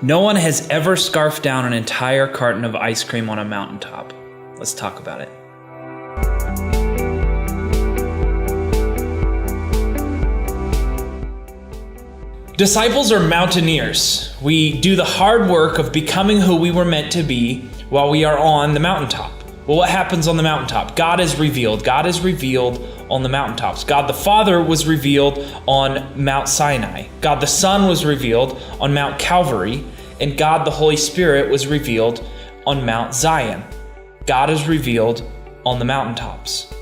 No one has ever scarfed down an entire carton of ice cream on a mountaintop. Let's talk about it. Disciples are mountaineers. We do the hard work of becoming who we were meant to be while we are on the mountaintop. Well, what happens on the mountaintop? God is revealed. God is revealed on the mountaintops. God the Father was revealed on Mount Sinai. God the Son was revealed on Mount Calvary. And God the Holy Spirit was revealed on Mount Zion. God is revealed on the mountaintops.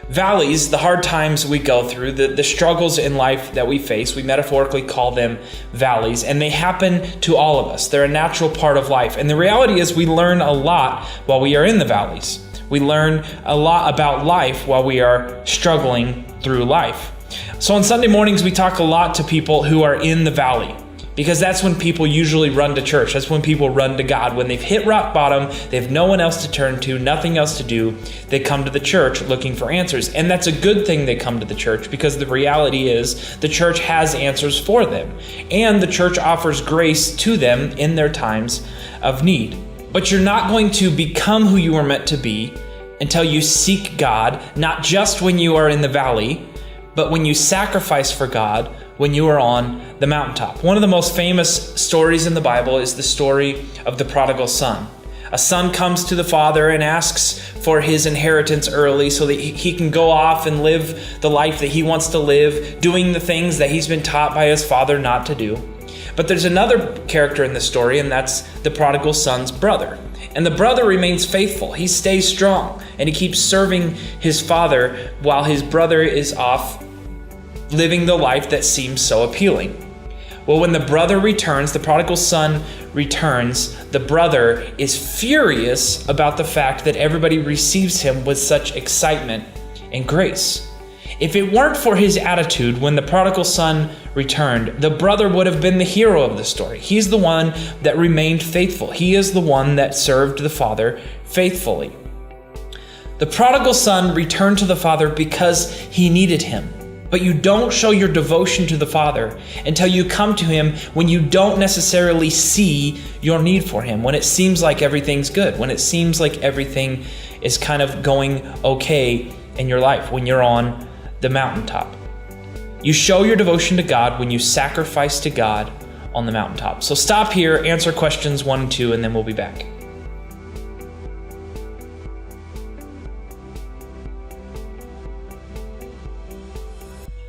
Valleys, the hard times we go through, the struggles in life that we face, we metaphorically call them valleys, and they happen to all of us. They're a natural part of life. And the reality is we learn a lot while we are in the valleys. We learn a lot about life while we are struggling through life. So on Sunday mornings, we talk a lot to people who are in the valley, because that's when people usually run to church. That's when people run to God. When they've hit rock bottom, they have no one else to turn to, nothing else to do, they come to the church looking for answers. And that's a good thing they come to the church, because the reality is the church has answers for them. And the church offers grace to them in their times of need. But you're not going to become who you were meant to be until you seek God, not just when you are in the valley, but when you sacrifice for God, when you are on the mountaintop. One of the most famous stories in the Bible is the story of the prodigal son. A son comes to the father and asks for his inheritance early so that he can go off and live the life that he wants to live, doing the things that he's been taught by his father not to do. But there's another character in the story, and that's the prodigal son's brother. And the brother remains faithful. He stays strong, and he keeps serving his father while his brother is off living the life that seems so appealing. Well, when the brother returns, the prodigal son returns, the brother is furious about the fact that everybody receives him with such excitement and grace. If it weren't for his attitude when the prodigal son returned, the brother would have been the hero of the story. He's the one that remained faithful. He is the one that served the father faithfully. The prodigal son returned to the father because he needed him. But you don't show your devotion to the Father until you come to Him when you don't necessarily see your need for Him, when it seems like everything's good, when it seems like everything is kind of going okay in your life, when you're on the mountaintop. You show your devotion to God when you sacrifice to God on the mountaintop. So stop here, answer questions 1 and 2, and then we'll be back.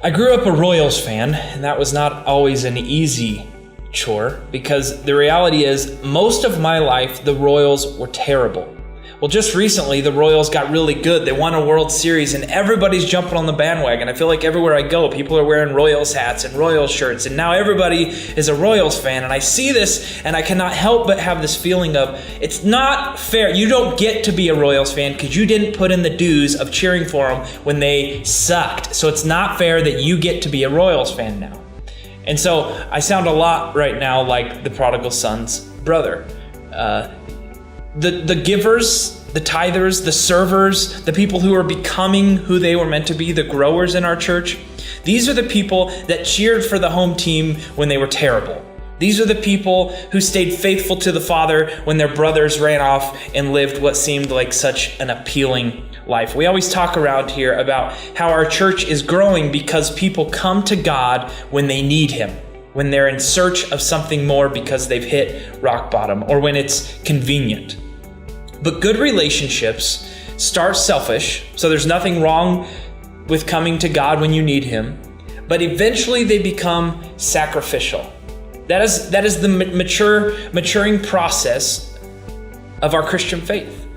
I grew up a Royals fan, and that was not always an easy chore, because the reality is most of my life the Royals were terrible. Well, just recently the Royals got really good. They won a World Series and everybody's jumping on the bandwagon. I feel like everywhere I go, people are wearing Royals hats and Royals shirts, and now everybody is a Royals fan. And I see this and I cannot help but have this feeling of, it's not fair. You don't get to be a Royals fan because you didn't put in the dues of cheering for them when they sucked. So it's not fair that you get to be a Royals fan now. And so I sound a lot right now like the prodigal son's brother. The givers, the tithers, the servers, the people who are becoming who they were meant to be, the growers in our church, these are the people that cheered for the home team when they were terrible. These are the people who stayed faithful to the Father when their brothers ran off and lived what seemed like such an appealing life. We always talk around here about how our church is growing because people come to God when they need Him, when they're in search of something more because they've hit rock bottom, or when it's convenient. But good relationships start selfish, so there's nothing wrong with coming to God when you need Him, but eventually they become sacrificial. That is the maturing process of our Christian faith.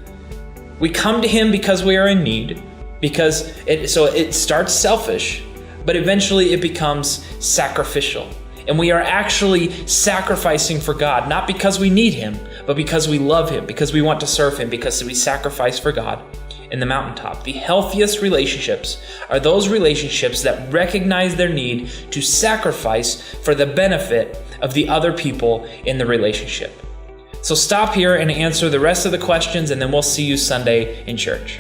We come to Him because we are in need, so it starts selfish, but eventually it becomes sacrificial. And we are actually sacrificing for God, not because we need Him, but because we love Him, because we want to serve Him, because we sacrifice for God in the mountaintop. The healthiest relationships are those relationships that recognize their need to sacrifice for the benefit of the other people in the relationship. So stop here and answer the rest of the questions, and then we'll see you Sunday in church.